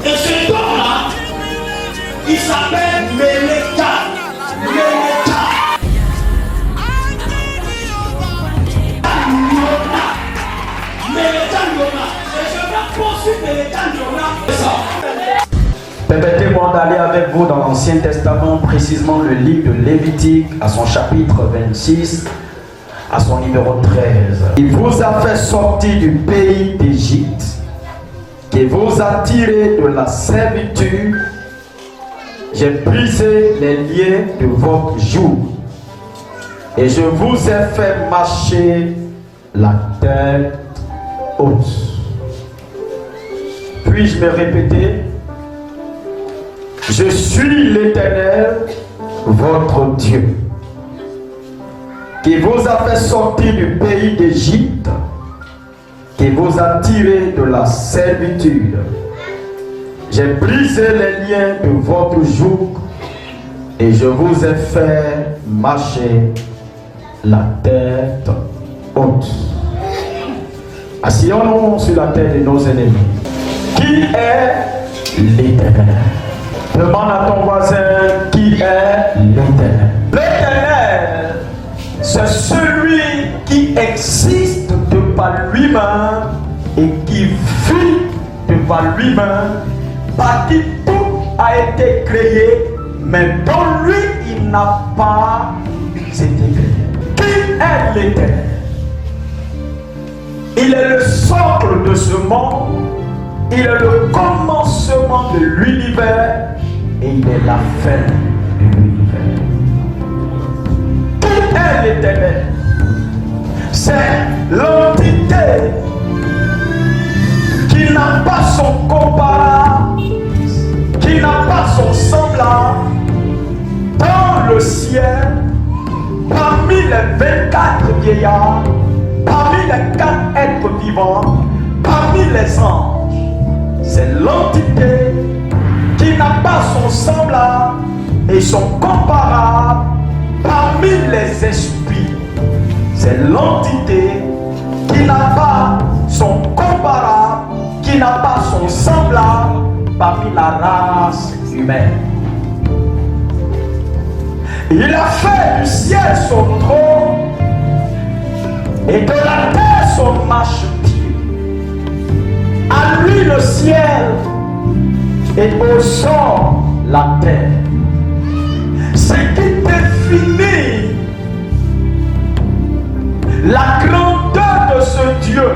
Et cet homme-là, il s'appelle Meleka. Permettez-moi d'aller avec vous dans l'Ancien Testament, précisément le livre de Lévitique, à son chapitre 26, à son numéro 13. Il vous a fait sortir du pays d'Égypte, qui vous a tiré de la servitude. J'ai brisé les liens de votre joug, et je vous ai fait marcher la tête haute. Puis-je me répéter? Je suis l'Éternel, votre Dieu, qui vous a fait sortir du pays d'Égypte, qui vous a tiré de la servitude. J'ai brisé les liens de votre joug et je vous ai fait marcher la tête haute. Asseyons-nous sur la tête de nos ennemis. Qui est l'Éternel? Demande à ton voisin, qui est l'Éternel? L'Éternel, c'est celui qui existe de par lui-même et qui vit de par lui-même, par qui tout a été créé, mais dans lui il n'a pas été créé. Qui est l'Éternel? Il est le socle de ce monde, il est le commencement de l'univers et il est la fin de l'univers. Qui est l'Éternel? C'est l'entité qui n'a pas son comparable, qui n'a pas son semblable dans le ciel, parmi les 24 vieillards, parmi les 4 êtres vivants, parmi les anges. C'est l'entité qui n'a pas son semblable et son comparable parmi les esprits. C'est l'entité qui n'a pas son comparable, qui n'a pas son semblable parmi la race humaine. Il a fait du ciel son trône et de la terre son marchepied. À lui le ciel et au sol la terre. Ce qui définit la grandeur de ce Dieu.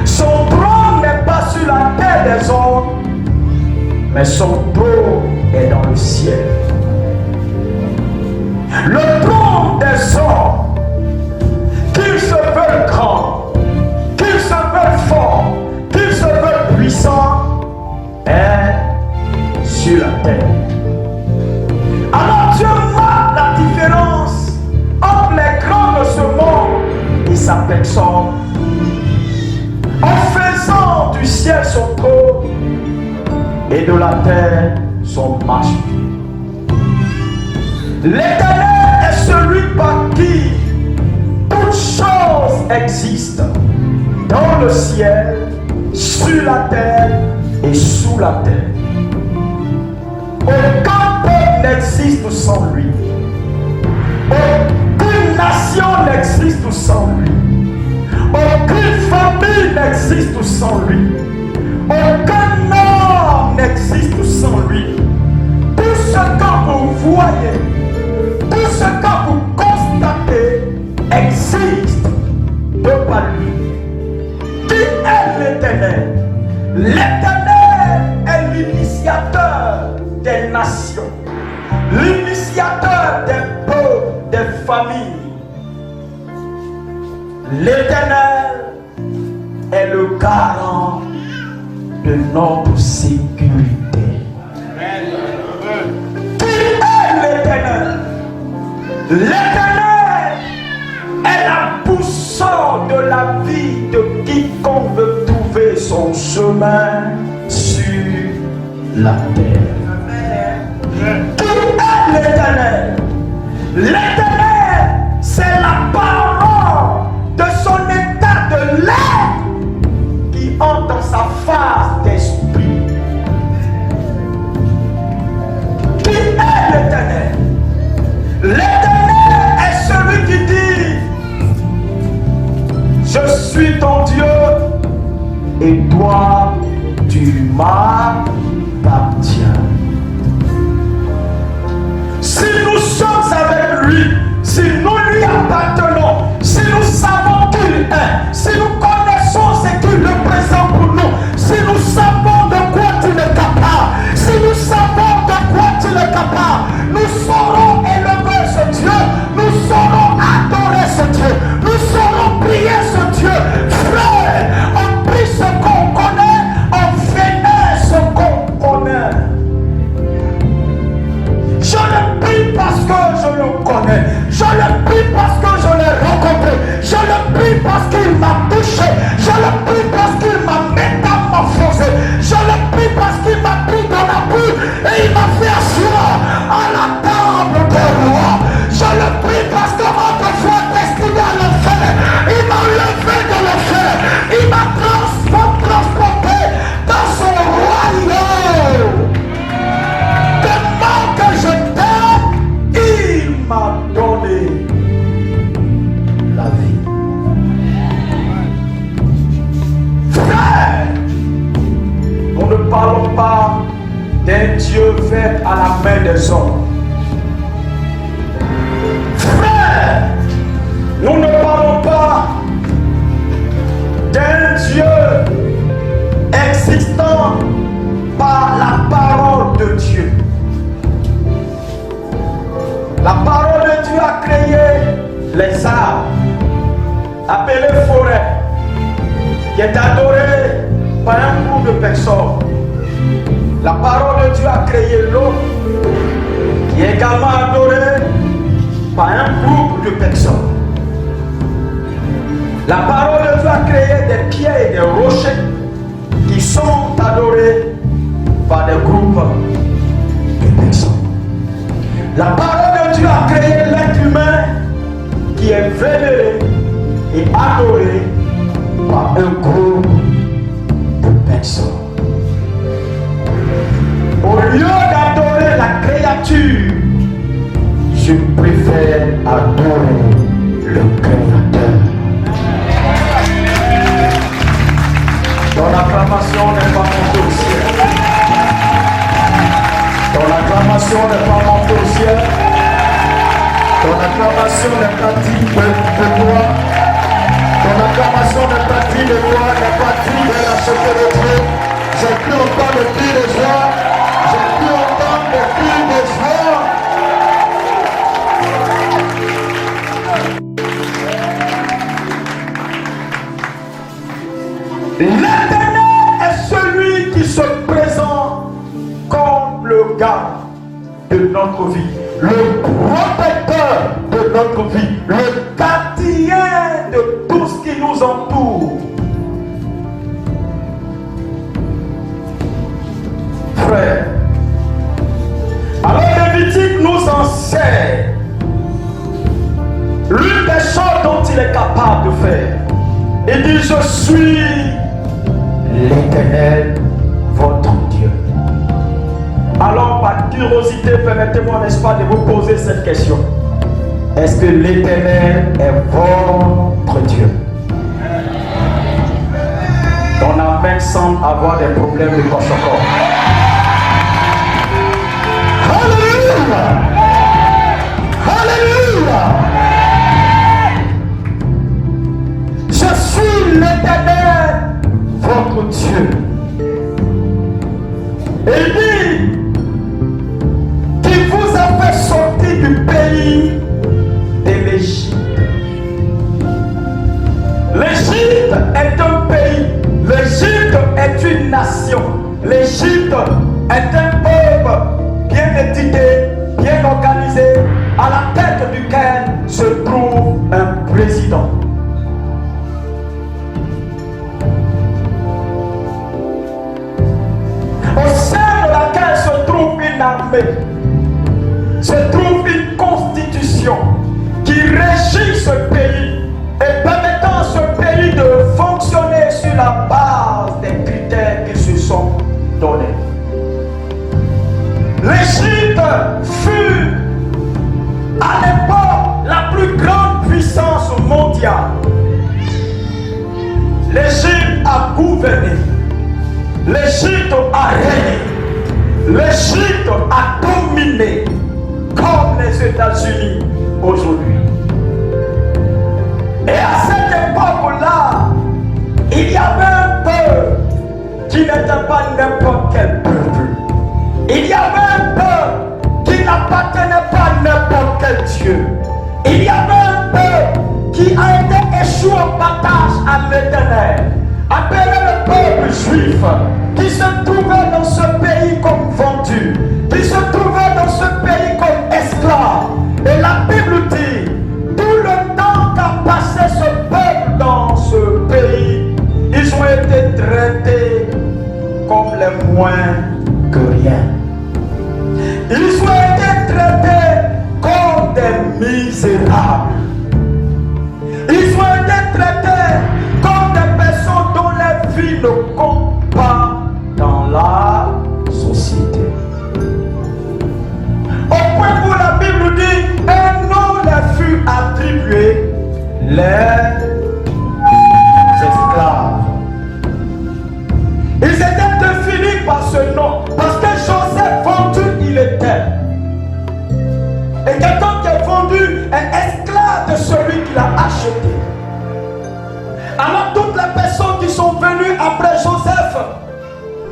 Son trône n'est pas sur la terre des hommes, mais son trône est dans le ciel. Le trône des hommes, qu'ils se veulent grands, qu'ils se veulent forts, qu'ils se veulent puissants, est sur la terre. Alors Dieu marque la différence entre les grands de ce monde et sa personne, en faisant du ciel son trône et de la terre son marchepied. L'Éternel est celui par qui toutes choses existent, dans le ciel, sur la terre et sous la terre. Aucun peuple n'existe sans lui. Aucune nation n'existe sans lui. Aucune famille n'existe sans lui. Aucun homme n'existe sans lui. Tout ce que vous voyez, tout ce que vous constatez existe de par lui. Qui est l'Éternel? L'Éternel est l'initiateur des nations, l'initiateur des peuples, des familles. L'Éternel est le garant de notre sécurité. Qui est l'Éternel? L'Éternel est la boussole de la vie de quiconque veut trouver son chemin sur la terre. l'Éternel? L'Éternel, c'est la parole de son état de l'être qui entre dans sa phase d'esprit. Qui est l'Éternel? L'Éternel est celui qui dit: je suis ton Dieu et toi tu m'appartiens. Si nous sommes avec lui, si nous lui appartenons, si nous savons qui il est, si nous connaissons ce qu'il représente pour nous, si nous savons de quoi il est capable, si nous savons de quoi il est capable, nous saurons élever ce Dieu, nous saurons adorer ce Dieu, nous saurons prier ce Dieu. Frère, on prie ce qu'on connaît, on vénère ce qu'on connaît. Je le prie parce que je le connais. Je le prie parce que je l'ai rencontré. Je le prie parce qu'il m'a touché. Je le prie parce qu'il m'a métamorphosé. Je le prie parce qu'il m'a pris dans la boue et il m'a fait asseoir à la table des rois. Je le prie parce que autrefois destiné à l'enfer, il m'a levé de l'enfer. Il m'a transporté dans son royaume. Tellement que je t'aime, il m'a donné la vie. Frère, nous ne parlons pas d'un Dieu fait à la main des hommes. Frère, nous ne parlons pas d'un Dieu existant par la parole de Dieu. La parole de Dieu a créé les arbres, appelés forêts, qui est adoré par un groupe de personnes. La parole de Dieu a créé l'eau, qui est également adorée par un groupe de personnes. La parole de Dieu a créé des pierres et des rochers qui sont adorés par des groupes de personnes. La parole de Dieu a créé l'être humain qui est vénéré et adoré par un groupe de personnes. Au lieu d'adorer la créature, je préfère adorer le Créateur. Ton acclamation n'est pas montée au ciel. Ton acclamation n'est pas montée au ciel. Ton acclamation n'est pas digne de toi. Ton acclamation n'est pas digne de toi, n'est pas digne de la chute de Dieu. J'ai pu entendre le cri de joie. J'ai pu entendre le cri de joie. L'Éternel est celui qui se présente comme le garde de notre vie, le protecteur de notre vie, le gardien de tout ce qui nous entoure. Frère, alors Lévitique nous enseigne l'une des choses dont il est capable de faire. Il dit: je suis l'Éternel, votre Dieu. Alors, par curiosité, permettez-moi, n'est-ce pas, de vous poser cette question. Est-ce que l'Éternel est votre Dieu? Ton amen semble avoir des problèmes de protocole. Alléluia! Alléluia! Je suis l'Éternel, votre Dieu. Et il dit qu'il vous a fait sortir du pays de l'Égypte. L'Égypte est un pays. L'Égypte est une nation. L'Égypte est un peuple bien éduqué, bien organisé, à la tête duquel se trouve un président. Au sein de laquelle se trouve une armée, se trouve une constitution qui régit ce pays et permettant à ce pays de fonctionner sur la base des critères qui se sont donnés. L'Égypte fut à l'époque la plus grande puissance mondiale. L'Égypte a gouverné, l'Égypte a régné, l'Égypte a dominé comme les États-Unis aujourd'hui. Et à cette époque-là, il y avait un peuple qui n'était pas n'importe quel peuple. Il y avait un peuple qui n'appartenait pas à n'importe quel Dieu. Il y avait un peuple qui a été échoué au partage à l'Éternel, appelé le peuple juif, qui se trouvait dans ce pays comme vendu, qui se trouvait dans ce pays comme esclave. Et la Bible dit, tout le temps qu'a passé ce peuple dans ce pays, ils ont été traités comme les moins que rien. Ils ont été traités comme des misérables. Ils ont été traités comme des personnes dont la vie ne compte pas dans la société. Au point où la Bible dit, un nom leur fut attribué, les esclaves. Ils étaient définis par ce nom, parce que Joseph vendu il était. Et quelqu'un qui est vendu est esclave de celui qui l'a acheté. Alors toutes les personnes qui sont venues après Joseph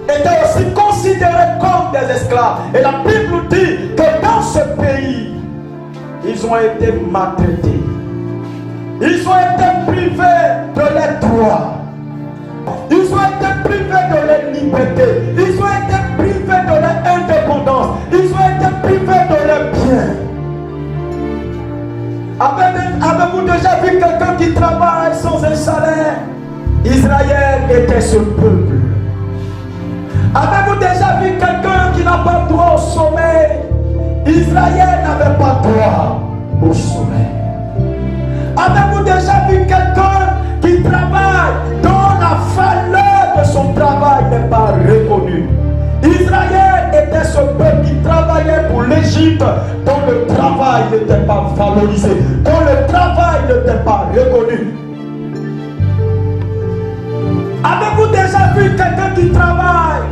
étaient aussi considérées comme des esclaves. Et la Bible dit que dans ce pays, ils ont été maltraités. Ils ont été privés de leurs droits. Ils ont été privés de leur liberté. Ils ont été privés de leur indépendance. Ils ont été privés de leurs biens. Avez-vous déjà vu quelqu'un qui travaille sans un salaire? Israël était ce peuple. Avez-vous déjà vu quelqu'un qui n'a pas droit au sommeil? Israël n'avait pas droit au sommeil. Avez-vous déjà vu quelqu'un qui travaille dont la valeur de son travail n'est pas reconnue? Israël était ce peuple qui travaillait pour l'Égypte, dont le travail n'était pas valorisé, dont le travail n'était pas reconnu. Avez-vous déjà vu quelqu'un qui travaille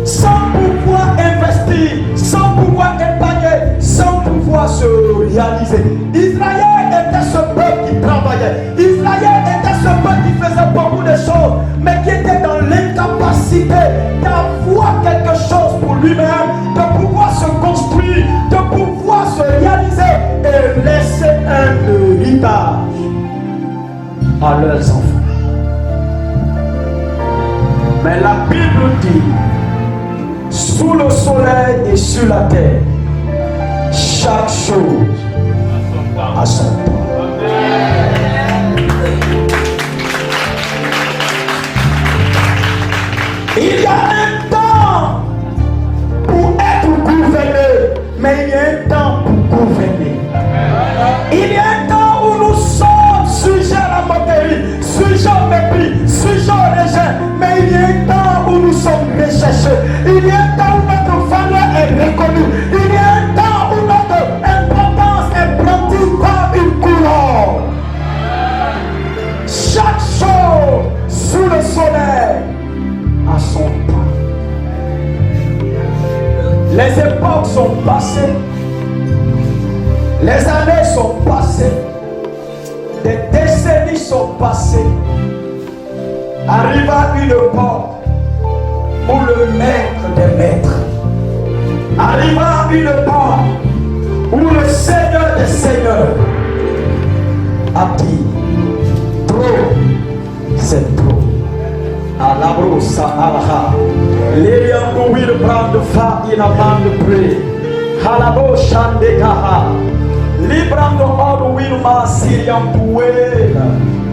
sans pouvoir investir, sans pouvoir épargner, sans pouvoir se réaliser? Israël était ce peuple qui travaillait. Israël était ce peuple qui faisait beaucoup de choses, mais qui était dans l'incapacité d'avoir quelque chose pour lui-même, de pouvoir se construire, de pouvoir se réaliser et laisser un héritage à leurs enfants. Mais la Bible dit, sous le soleil et sur la terre, chaque chose a son temps. Il y a un temps pour être gouverné, mais il y a un temps pour gouverner. Il y a un temps où nous sommes sujets à la moquerie, sujets au mépris, sujets au rejet, mais il y a un temps où nous sommes recherchés. Il y a un temps où notre valeur est reconnue. Il y a un temps où notre importance est brandie comme une couronne. Chaque chose sous le soleil a son temps. Les époques sont passées, les années sont passées, des décennies sont passées. Arriva une époque où le maître des maîtres, arriva une époque où le Seigneur des seigneurs a dit, trop, c'est trop. Alabrosa alaha. Lilian will brand fa in a band pray. Halabo shandekaha. Librando all will masirian puel.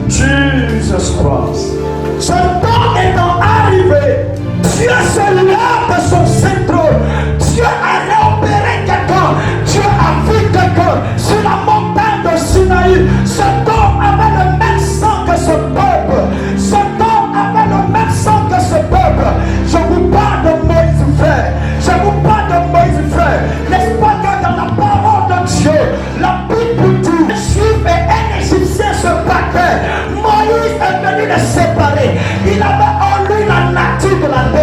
Jesus Christ. Ce temps étant arrivé, Dieu se lève de son centre. Dieu a réopéré quelqu'un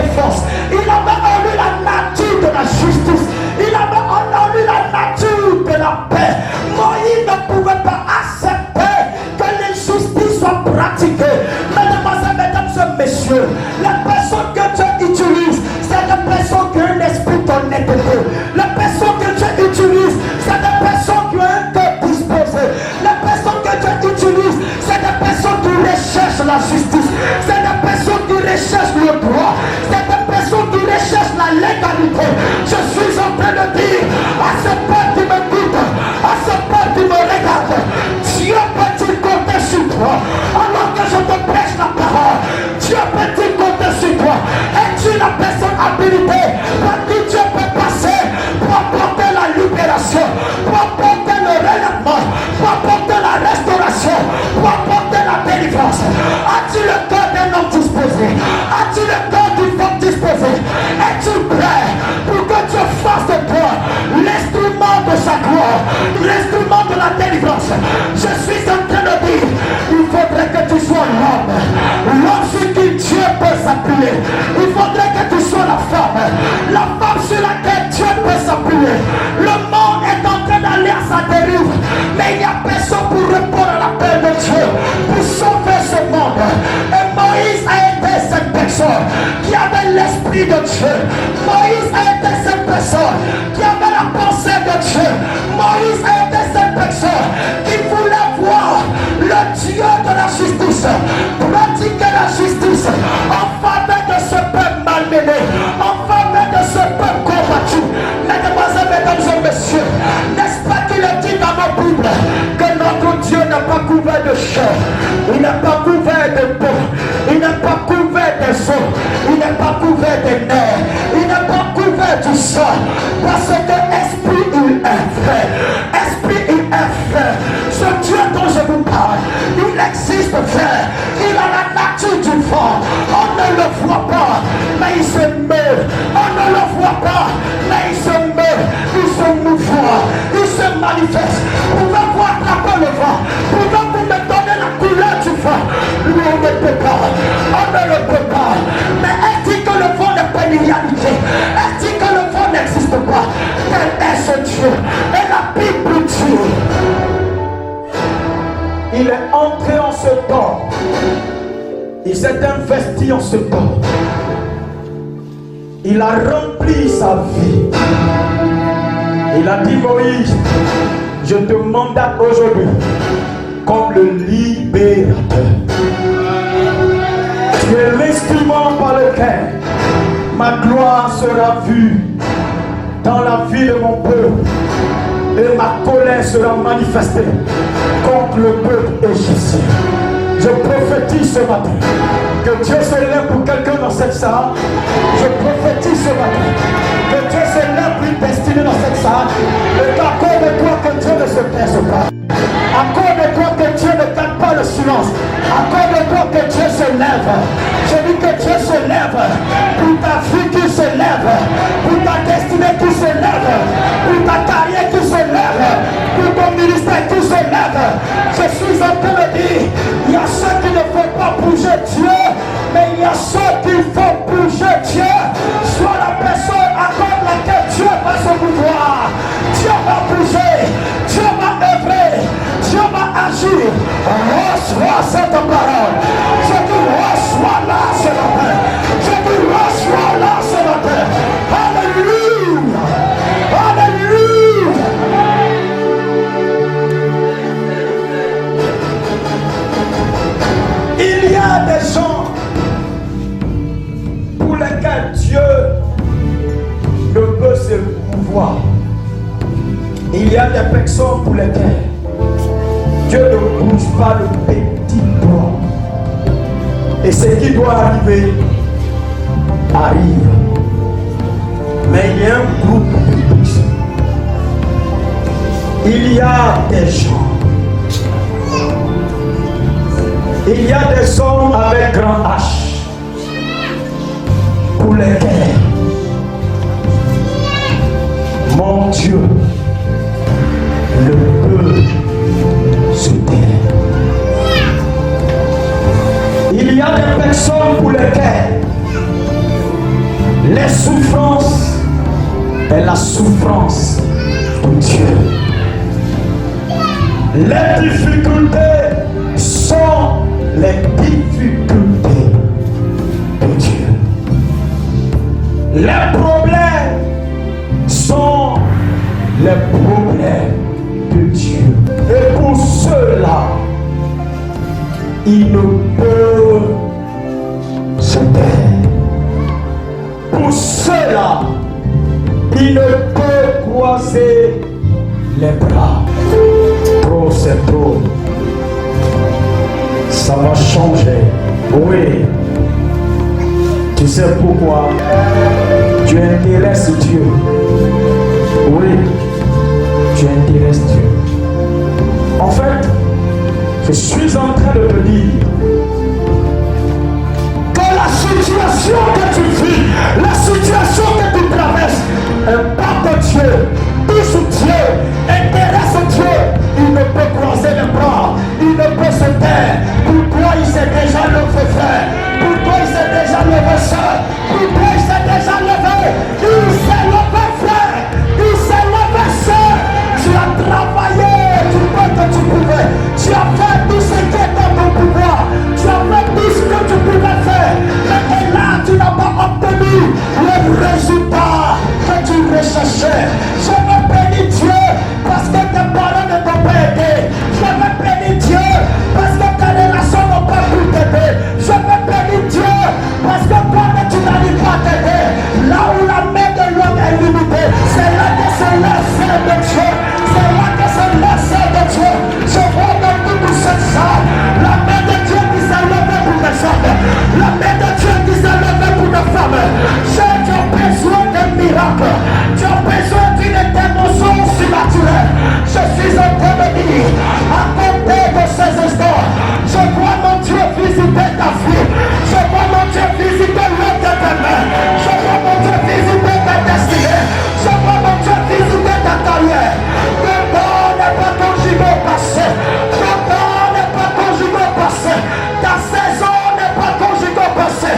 défense. Il avait en lui la nature de la justice. Il avait en lui la nature de la paix. Moïse ne pouvait pas accepter que l'injustice soit pratiquée. Mesdames et messieurs, les personnes que Dieu utilise, c'est des personnes qui ont un esprit d'honnêteté. Les personnes que Dieu utilise, c'est des personnes qui ont un cœur disposé. Les personnes que Dieu utilise, c'est des personnes qui recherchent la justice. C'est des personnes qui recherchent le droit. C'est des personnes qui recherchent la légalité. Je suis en train de dire à ce peuple qui m'écoute, à ce peuple qui me regarde, Dieu peut-il compter sur toi alors que je te prêche la parole? Dieu peut-il compter sur toi? Es-tu la personne habilitée par qui Dieu peut passer pour apporter la libération, pour apporter le relèvement, pour apporter la restauration, pour apporter la délivrance? As-tu le cœur d'un homme disposé? As-tu le cœur d'une femme disposée? Es-tu prêt pour que Dieu fasse de toi l'instrument de sa gloire, l'instrument de la délivrance? Je suis en train de dire, il faudrait que tu sois l'homme sur qui Dieu peut s'appuyer. Il faudrait que tu sois la femme sur laquelle Dieu peut s'appuyer. Le monde est en train d'aller à sa dérive, mais il n'y a personne pour répondre à l'appel de Dieu, pour sauver ce monde. Et Moïse a été cette personne qui avait l'esprit de Dieu. Moïse a été cette personne qui avait la pensée de Dieu. Moïse a été cette personne qui voulait voir le Dieu de la justice pratiquer la justice en faveur de ce peuple malmené, en faveur de ce peuple combattu. Mesdames et messieurs, n'est-ce pas qu'il est dit dans nos Bibles que notre Dieu n'est pas couvert de chair, il n'est pas couvert de peau, il n'est pas couvert des os, il n'est pas couvert des nerfs, il n'est pas couvert du sang, parce que esprit il est vrai, esprit il est vrai. Ce Dieu dont je vous parle, il existe vrai, il a la nature du vent, on ne le voit pas, mais il se meurt, on ne le voit pas, mais il se meurt, il se mouvoie, il se manifeste. Pouvez-vous attraper le vent? Pouvez-vous me donner la couleur du vent? Lui on ne peut pas, on ne le peut pas. Mais est-il que le vent n'est pas une réalité? Est-il que le vent n'existe pas? Quel est ce Dieu? Et la Bible dit, il est entré en ce temps, il s'est investi en ce temps, il a rempli sa vie. Il a dit, Moïse, je te mandate aujourd'hui comme le libérateur. Tu es l'instrument par lequel ma gloire sera vue dans la vie de mon peuple et ma colère sera manifestée contre le peuple égyptien. Je prophétise ce matin que Dieu se lève pour quelqu'un dans cette salle. Je prophétise ce matin que Dieu se lève pour une destinée dans cette salle. Et accorde-toi que Dieu ne se taise pas. Accorde-toi que Dieu ne garde pas le silence. Accorde-toi que Dieu se lève. Je dis que Dieu se lève pour ta vie qui se lève, pour ta destinée qui se lève, pour ta carrière qui se lève, pour ton ministère qui se lève. Je suis en train de dire, il y a ceux qui ne font pas bouger Dieu, mais il y a ceux qui font bouger Dieu. Sois la personne à cause laquelle Dieu va se mouvoir. Dieu va bouger, Dieu va œuvrer, Dieu va agir. Reçois cette parole. Je dis reçois-la ce matin. Je dis reçois-la ce matin. Alléluia. Alléluia. Il y a des gens pour lesquels Dieu ne peut se mouvoir. Il y a des personnes pour lesquelles Dieu ne bouge pas le petit doigt. Et ce qui doit arriver, arrive. Mais il y a un groupe de personnes. Il y a des gens. Il y a des hommes avec grand H pour lesquels mon Dieu ne peut se taire. Il y a des personnes pour lesquelles Les souffrances est la souffrance de Dieu. Les difficultés sont les difficultés de Dieu. Les problèmes sont les problèmes de Dieu. Et pour ceux-là, il ne peut se taire. Pour ceux-là, il ne peut croiser les bras. Trop, c'est trop. Ça va changer. Oui. Tu sais pourquoi? Tu intéresses Dieu. Oui. Tu intéresses Dieu. En fait, je suis en train de te dire que la situation que tu vis, la situation que tu traverses, impacte Dieu, touche Dieu, intéresse Dieu. Il ne peut croiser les bras, il ne peut se taire. Pour toi, il s'est déjà levé frère. Pour toi, il s'est déjà levé soeur. Pour toi, il s'est déjà levé. Il s'est levé frère. Il s'est levé soeur. Tu as travaillé du peu que tu pouvais. Tu as fait tout ce qui est dans ton pouvoir. Tu as fait tout ce que tu pouvais faire. Mais là, tu n'as pas obtenu le résultat que tu recherchais. Je veux bénir Dieu parce que tes parents ne t'ont pas aidé. Je veux bénir Dieu parce que tes relations n'ont pas pu t'aider. Je veux bénir Dieu parce que toi-même tu n'arrives pas à t'aider. Là où la main de l'homme est limitée, c'est là que c'est l'essai de Dieu. C'est là que c'est l'essai de Dieu. Je vois dans toute cette salle la main de Dieu qui s'est levée pour les hommes. La main de Dieu qui s'est levée pour les femmes. Tu as besoin d'un miracle. Tu as besoin d'une intervention surnaturelle. Je suis en train de dire, à compter de ces instants, je vois mon Dieu visiter ta vie. Je vois mon Dieu visiter l'œuvre de tes mains. Je vois mon Dieu visiter ta destinée. Je vois mon Dieu visiter ta carrière. Ton temps n'est pas ton gigot passé. Ton temps n'est pas ton gigot passé. Ta saison n'est pas ton gigot passé.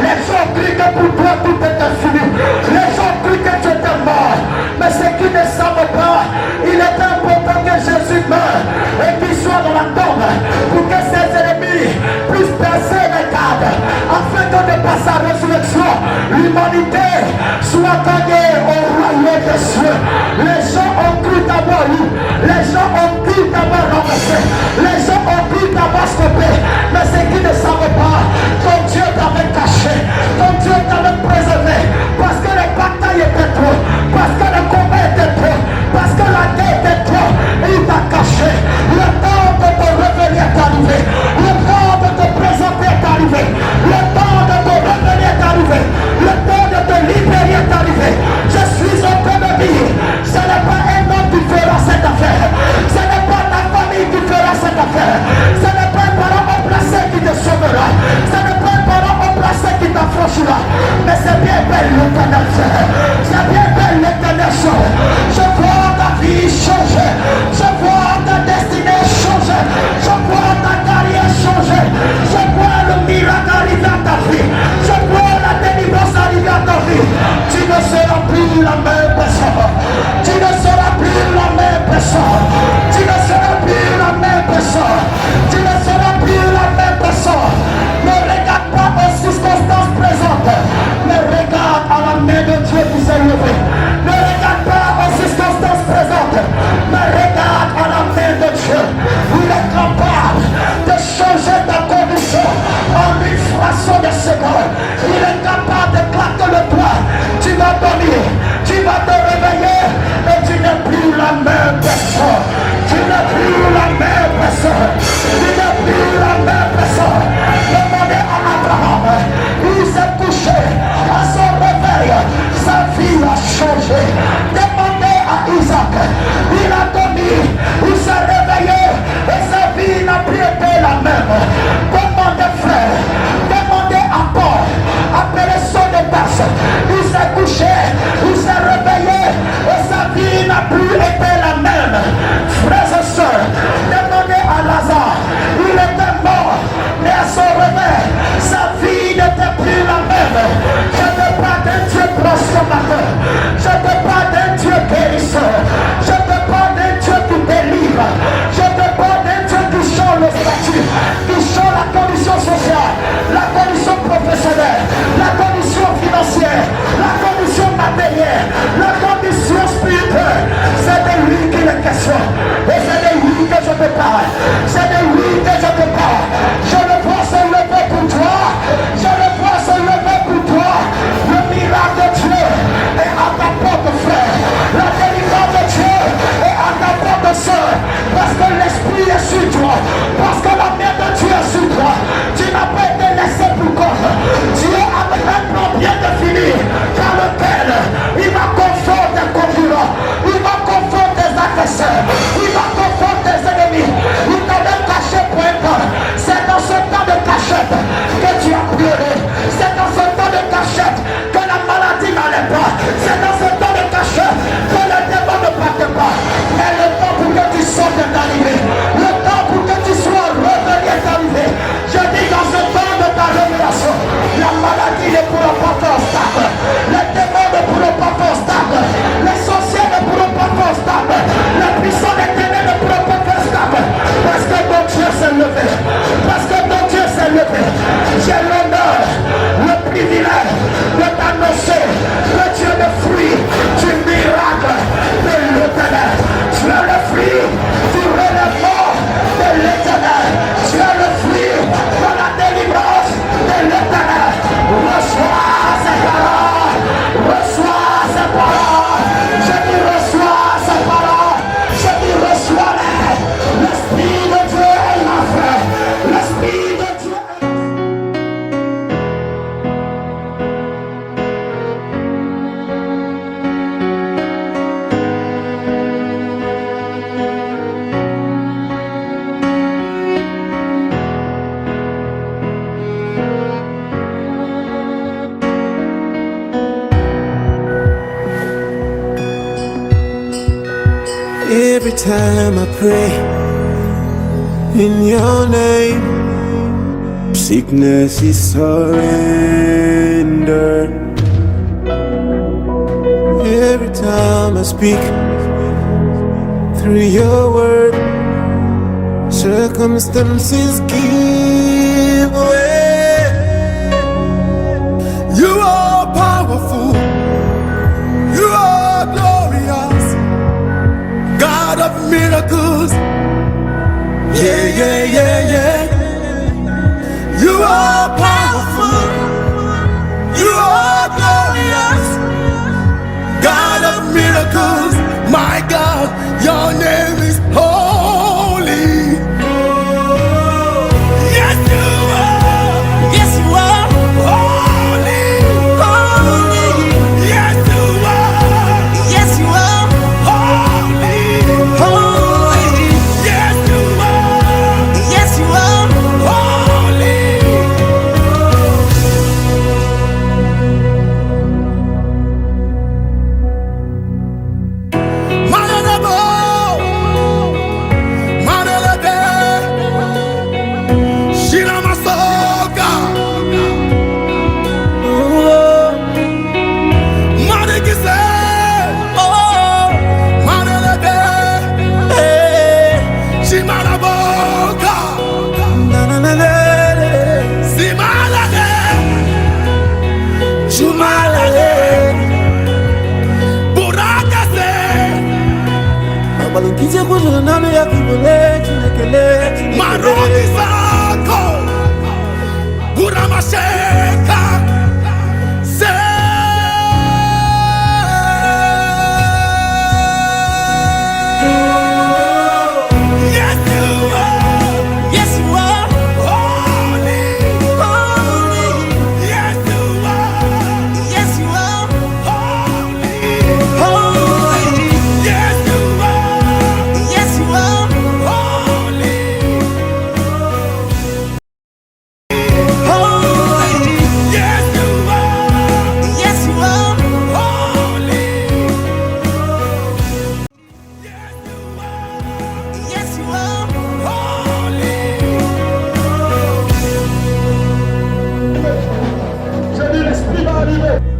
Les gens crient que pour toi tout est fini. Les gens crient que tu étais mort. Mais ceux qui ne savent pas, il est important que Jésus meure et qu'il soit dans la tombe pour que ses ennemis puissent percer les cadres afin que de par sa résurrection, l'humanité soit gagnée au royaume des cieux. Les gens ont cru t'avoir eu, les gens ont cru t'avoir renversé, les gens ont cru t'avoir stoppé, mais ceux qui ne savent pas, ton Dieu t'avait caché, ton Dieu t'avait préservé, parce que les batailles étaient trop, parce que le combat était trop, parce que la guerre était trop, il t'a caché. Le temps de te revenir est arrivé, le temps de te présenter est arrivé, le temps de te revenir est arrivé, le temps de te libérer est arrivé. Je suis en train de dire, ce n'est pas un homme qui fera cette affaire, ce n'est pas ta famille qui fera cette affaire, ce n'est pas un parent au placé qui te sauvera, ce n'est pas un parent au placé qui t'affranchira, mais c'est bien belle l'éternel, c'est bien belle l'éternel. Je vois ta vie changer, je vois ta destinée changer, je vois ta carrière changer, je vois le miracle arriver à ta vie, je vois la délivrance arriver à ta vie. Tu ne seras plus la même personne, tu ne seras plus la même personne, tu ne seras plus la même personne, tu ne seras plus la même personne. Ne regarde pas aux circonstances présentes, mais regarde à la main de Dieu qui s'est levée. Ne regarde pas aux Every time I pray in your name, sickness is surrendered. Every time I speak through your word, circumstances give way. You are powerful, you are glorious, God of miracles. Yeah, yeah, yeah, yeah. You are powerful, you are glorious, God of miracles. My God, your name is holy. Yes, you are. Yes, you are. Holy, holy. Yes, you are. Yes, you are. Holy, holy. Yes, you are. Yes, you are. Holy. Maroki zako Buramasheka Se Yes you are. Yes you are. Holy, holy. Yes you are. Yes you are. Holy, holy. Yes you are. Yes you are. Holy. J'ai dit l'esprit va arriver.